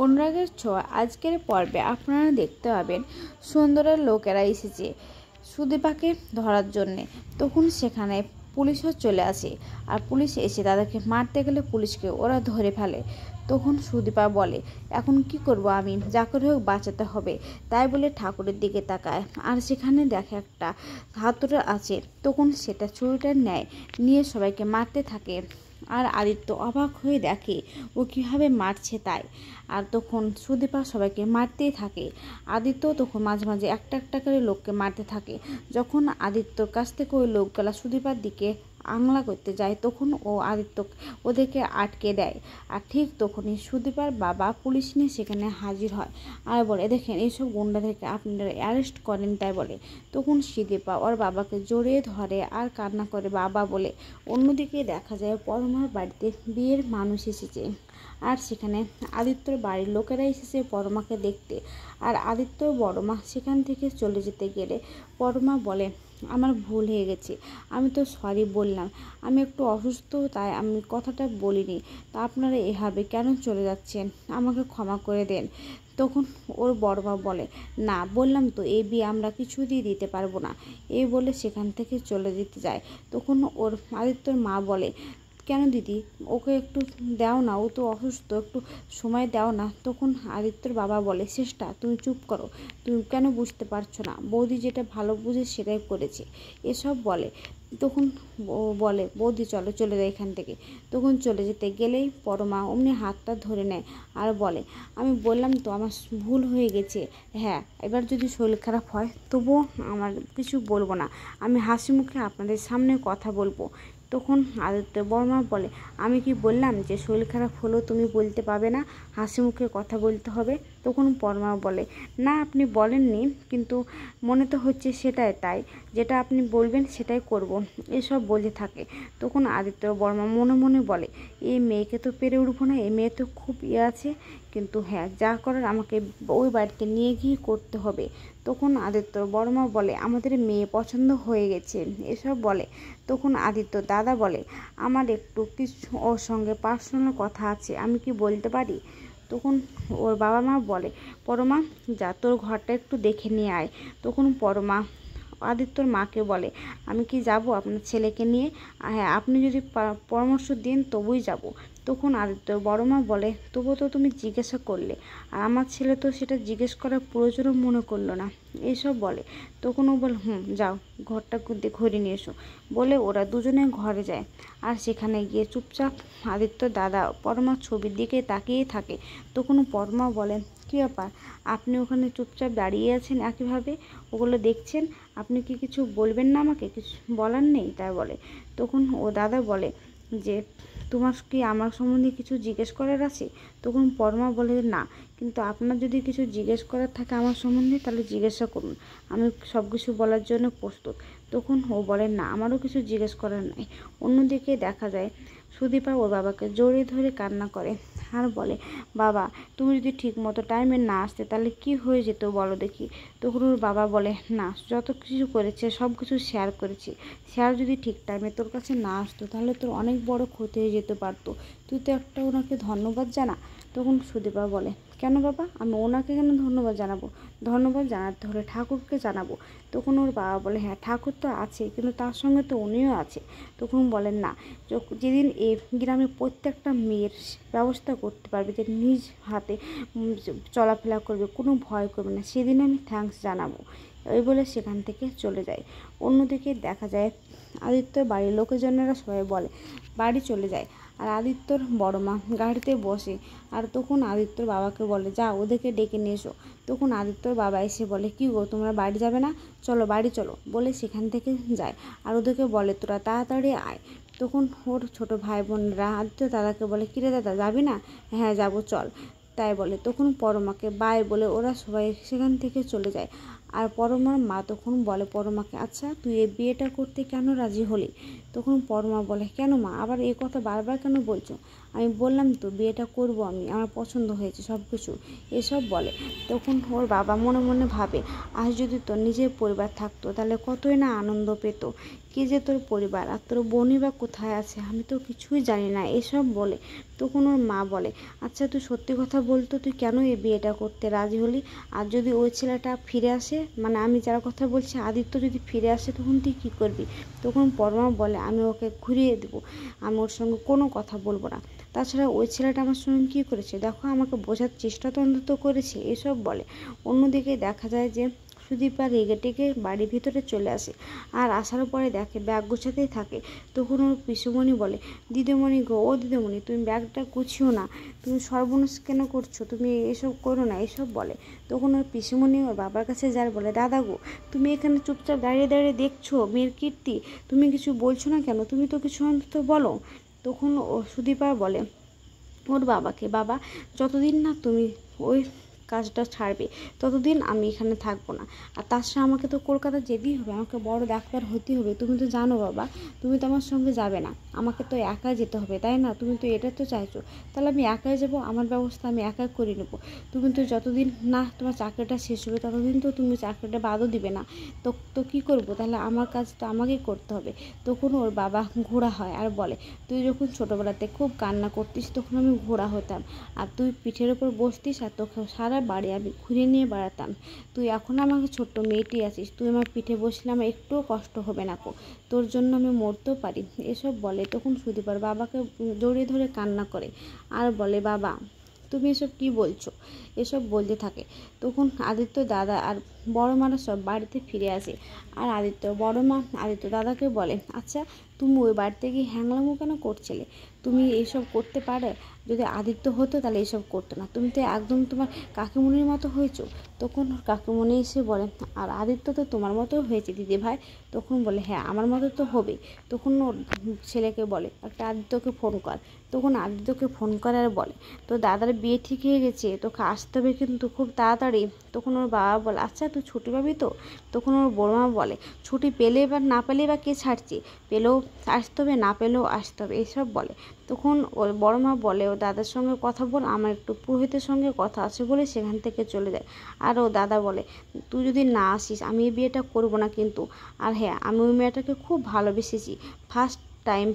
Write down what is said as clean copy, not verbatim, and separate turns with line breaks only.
অনুরাগের ছোঁয়া আজকের পর্বে আপনারা দেখতে পাবেন সুন্দরের লোকেরা এসেছে সুদীপাকে ধরার জন্যে। তখন সেখানে পুলিশও চলে আসে, আর পুলিশ এসে তাদেরকে মারতে গেলে পুলিশকে ওরা ধরে ফেলে। তখন সুদীপা বলে, এখন কি করব, আমি যা করে হোক বাঁচাতে হবে। তাই বলে ঠাকুরের দিকে তাকায়, আর সেখানে দেখে একটা হাতুড়ে আছে। তখন সেটা ছুরিটা নিয়ে সবাইকে মারতে থাকে। আর আদিত্য অবাক হয়ে দেখে ও কীভাবে মারছে তাই। আর তখন সুদীপা সবাইকে মারতেই থাকে। আদিত্য তখন মাঝে মাঝে একটা একটা করে লোককে মারতে থাকে। যখন আদিত্যর কাছ থেকে ওই লোকগুলা সুদীপার দিকে আংলা করতে যায়, তখন ও আদিত্য ওদেরকে আটকে দেয়। আর ঠিক তখনই সুদীপার বাবা পুলিশ নিয়ে সেখানে হাজির হয়, আর বলে, দেখেন এইসব গুন্ডাদেরকে আপনারা অ্যারেস্ট করেন। তাই বলে তখন সুদীপা ওর বাবাকে জড়িয়ে ধরে আর কান্না করে বাবা বলে। অন্যদিকে দেখা যায় পরমার বাড়িতে বিয়ের মানুষ এসেছে, আর সেখানে আদিত্যর বাড়ির লোকেরা এসেছে পরমাকে দেখতে। আর আদিত্য বড় মা সেখান থেকে চলে যেতে গেলে পরমা বলে, আমার ভুল হয়ে গেছে, আমি তো সরি বললাম, আমি একটু অসুস্থ তাই আমি কথাটা বলিনি। তা আপনারা এভাবে কেন চলে যাচ্ছেন, আমাকে ক্ষমা করে দেন। তখন ওর বড় মা বলে, না বললাম তো এই বিয়ে আমরা কিছুতেই দিতে পারবো না। এই বলে সেখান থেকে চলে যেতে যায়। তখন ওর আদিত্যর মা বলে, কেন দিদি, ওকে একটু দাও না, ও তো অসুস্থ, একটু সময় দাও না। তখন আদিত্যর বাবা বলে, চেষ্টা তুমি চুপ করো, তুমি কেন বুঝতে পারছো না, বৌদি যেটা ভালো বুঝে সেটাই করেছে এসব বলে। তখন ও বলে, বৌদি চলো চলে যায় এখান থেকে। তখন চলে যেতে গেলেই পরমা অমনি হাতটা ধরে নেয় আর বলে, আমি বললাম তো আমার ভুল হয়ে গেছে। হ্যাঁ, এবার যদি শরীর খারাপ হয় তবুও আমার কিছু বলবো না, আমি হাসি মুখে আপনাদের সামনে কথা বলবো। তখন আদিত্য বর্মা বলে, আমি কি বললাম যে শরীর খারাপ হলেও তুমি বলতে পাবে না, হাসি মুখে কথা বলতে হবে। তখন পরমা বলে, না আপনি বলেননি, কিন্তু মনে তো হচ্ছে সেটাই, তাই যেটা আপনি বলবেন সেটাই করব, এসব বলতে থাকে। তখন আদিত্য বর্মা মনে মনে বলে, এই মেয়েকে তো পেরে উঠবো না, এই মেয়ে তো খুব আছে, কিন্তু হ্যাঁ যা করার আমাকে ওই বাড়িতে নিয়ে গিয়ে করতে হবে। তখন আদিত্য বর্মা বলে, আমাদের মেয়ে পছন্দ হয়ে গেছে এসব বলে। তখন আদিত্য দাদা বলে, আমার একটু কিছু ওর সঙ্গে পার্সোনাল কথা আছে, আমি কি বলতে পারি? তখন ওর বাবা মা বলে, পরমা যা তোর ঘরটা একটু দেখে নিয়ে আয়। তখন পরমা আদিত্যর মাকে বলে, আমি কি যাব আপনার ছেলেকে নিয়ে? হ্যাঁ, আপনি যদি পরামর্শ দিন তবুই যাব। তখন আদিত্য বড় মা বলে, তবুও তো তুমি জিজ্ঞাসা করলে, আর আমার ছেলে তো সেটা জিজ্ঞেস করার প্রয়োজনও মনে করলো না, এইসব বলে। তখন ও বলে, যাও ঘরটা ঘুরে নিয়ে এসো বলে ওরা দুজনে ঘরে যায়। আর সেখানে গিয়ে চুপচাপ আদিত্য দাদা পরমার ছবির দিকে তাকিয়ে থাকে। তখন পরমা বলেন, কী ব্যাপার, আপনি ওখানে চুপচাপ দাঁড়িয়ে আছেন একইভাবে, ওগুলো দেখছেন, আপনি কি কিছু বলবেন না, আমাকে কিছু বলার নেই? তাই বলে। তখন ও দাদা বলে যে, তোমার কি আমার সম্বন্ধে কিছু জিজ্ঞেস করার আছে? তখন পরমা বলে, না, কিন্তু আপনার যদি কিছু জিজ্ঞেস করার থাকে আমার সম্বন্ধে তাহলে জিজ্ঞাসা করুন, আমি সব কিছু বলার জন্য প্রস্তুত। তখন ও বলে, না আমারও কিছু জিজ্ঞেস করার নাই। অন্যদিকে দেখা যায় সুদীপা ওর বাবাকে জড়িয়ে ধরে কান্না করে আর বলে, বাবা তুমি যদি ঠিক মতো টাইমে না আসতে তাহলে কি হয়ে যেত বলো দেখি। তখন ওর বাবা বলে, না যত কিছু করেছে সব কিছু শেয়ার করেছি, শেয়ার যদি ঠিক টাইমে তোর কাছে না আসতো তাহলে তোর অনেক বড় ক্ষতি হয়ে যেতে পারতো, তুই তো একটা ওনাকে ধন্যবাদ জানা। তখন সুদীপা বলে, কেন বাবা, আমি ওনাকে কেন ধন্যবাদ জানাবো? ধন্যবাদ জানাতে হলে ঠাকুরকে জানাবো। তখন ওর বাবা বলে, হ্যাঁ ঠাকুর তো আছে, কিন্তু তার সঙ্গে তো উনিও আছে। তখন বলেন, না যেদিন এই গ্রামে প্রত্যেকটা মেয়ের ব্যবস্থা করতে পারবে যে নিজ হাতে চলাফেরা করবে, কোনো ভয় করবে না, সেদিন আমি থ্যাঙ্কস জানাবো। এই বলে সেখান থেকে চলে যায়। অন্যদিকে দেখা যায় আদিত্যর বাড়ির লোকজনেরা সবাই বলে বাড়ি চলে যায়। আর আদিত্যর বড় মা গাড়িতে বসে, আর তখন আদিত্যর বাবাকে বলে, যা ওদেরকে ডেকে নিয়ে এসো। তখন আদিত্যর বাবা এসে বলে, কি গো তোমরা বাড়ি যাবে না, চলো বাড়ি চলো বলে সেখান থেকে যায়। আর ওদেরকে বলে, তোরা তাড়াতাড়ি আয়। তখন ওর ছোট ভাই বোনরা আদিত্য দাদাকে বলে, কিরে দাদা যাবি না? হ্যাঁ যাবো চল। তাই বলে তখন পরমাকে বাই বলে ওরা সবাই সেখান থেকে চলে যায়। আর পরমার মা তখন বলে পরমাকে, আচ্ছা তুই এই বিয়েটা করতে কেন রাজি হলি? তখন পরমা বলে, কেন মা আবার এই কথা বারবার কেন বলছো? আমি বললাম তো বিয়েটা করব, আমি আমার পছন্দ হয়েছে সব কিছু, এসব বলে। তখন ওর বাবা মনে মনে ভাবে, আজ যদি তোর নিজের পরিবার থাকতো তাহলে কতই না আনন্দ পেত। কি যে তোর পরিবার, আর তোর বোনই বা কোথায় আছে, আমি তো কিছুই জানি না, এসব বলে। তখন ওর মা বলে, আচ্ছা তুই সত্যি কথা বলতো, তুই কেন এই বিয়েটা করতে রাজি হলি? আর যদি ওই ছেলেটা ফিরে আসে, মানে আমি যার কথা বলছি আদিত্য যদি ফিরে আসে, তখন তুই কী করবি? তখন পরমা বলে, আমি ওকে ঘুরিয়ে দেবো, আমি ওর সঙ্গে কোনো কথা বলবো না। তাছাড়া ওই ছেলেটা আমার সঙ্গে কী করেছে দেখো, আমাকে বোঝার চেষ্টা তো অন্তত করেছে, এসব বলে। অন্যদিকে দেখা যায় যে সুদীপা রেগে টেগে বাড়ির ভিতরে চলে আসে, আর আসার পরে দেখে ব্যাগ গোছাতেই থাকে। তখন ওর পিসুমণি বলে, দিদিমণি গো, ও দিদিমণি তুমি ব্যাগটা গুছিও না, তুমি সর্বনাশ কেন করছো, তুমি এসব করো না, এসব বলে। তখন ওর পিসুমণি ওর বাবার কাছে যার বলে, দাদা গো, তুমি এখানে চুপচাপ দাঁড়িয়ে দাঁড়িয়ে দেখছো মেয়ের কীর্তি, তুমি কিছু বলছো না কেন, তুমি তো কিছু অন্তত বলো। তখন ও সুদীপা বলে ওর বাবাকে, বাবা যতদিন না তুমি ওই কাজটা ছাড়বে ততদিন আমি এখানে থাকবো না। আর তাছাড়া আমাকে তো কলকাতা যেতেই হবে, আমাকে বড় ডাক্তার হতেই হবে, তুমি তো জানো বাবা, তুমি তো আমার সঙ্গে যাবে না, আমাকে তো একা যেতে হবে, তাই না? তুমি তো এটা তো চাইছো, তাহলে আমি একাই যাবো, আমার ব্যবস্থা আমি একাই করে নেবো। তুমি তো যতদিন না তোমার চাকরিটা শেষ হবে ততদিন তো তুমি চাকরিটা বাদও দিবে না। তো তো কী করবো তাহলে, আমার কাজটা আমাকেই করতে হবে। তখন ওর বাবা ঘোড়া হয় আর বলে, তুই যখন ছোটোবেলাতে খুব কান্না করতিস তখন আমি ঘোড়া হতাম, আর তুই পিঠের ওপর বসতিস আর তোকে সারা বাড়ি আমি ঘুরে নিয়ে বেড়াতাম। তুই এখন আমাকে ছোট্ট মেয়েটি আছিস, তুই আমার পিঠে বসলে আমার একটুও কষ্ট হবে না কো, তোর জন্য আমি মরতেও পারি, এসব বলে। তখন সুদীপার বাবাকে জড়িয়ে ধরে কান্না করে আর বলে, বাবা তুমি এসব কী বলছো, এসব বলতে থাকে। তখন আদিত্য দাদা আর বড় মারা সব বাড়িতে ফিরে আসে, আর বড় মা আদিত্য দাদাকে বলে, আচ্ছা তুমি ওই বাড়িতে গিয়ে হ্যাংলামো কেন করছিলে, তুমি এইসব করতে পারে? যদি আদিত্য হতো তাহলে এইসব করতো না, তুমি তো একদম তোমার কাকিমুনির মতো হয়েছো। তখন কাকিমুনি এসে বলে, আর আদিত্য তো তোমার মতো হয়েছে দিদি ভাই। তখন বলে, হ্যাঁ আমার মতো তো হবেই। তখন ওর ছেলেকে বলে, একটা আদিত্যকে ফোন কর। তখন আদিত্যকে ফোন করে আর বলে, তো দাদার বিয়ে ঠিক হয়ে গেছে, তোকে আসতে হবে কিন্তু খুব তাড়াতাড়ি। তখন ওর বাবা বলে, আচ্ছা তুই ছুটি পাবি তো? তখন ওর বড় মা বলে, ছুটি পেলে বা না পেলে বা কে ছাড়ছে, পেলেও আসতে হবে না পেলেও আসতে হবে, এসব বলে। তখন ওর বড় মা বলে, ও দাদার সঙ্গে কথা বল, আমার একটু পুরোহিতের সঙ্গে কথা আছে বলে সেখান থেকে চলে যায়। আর ও দাদা বলে, তুই যদি না আসিস আমি এই বিয়েটা করবো না কিন্তু। আর হ্যাঁ, আমি ওই মেয়েটাকে খুব ভালোবেসেছি, ফার্স্ট টাইম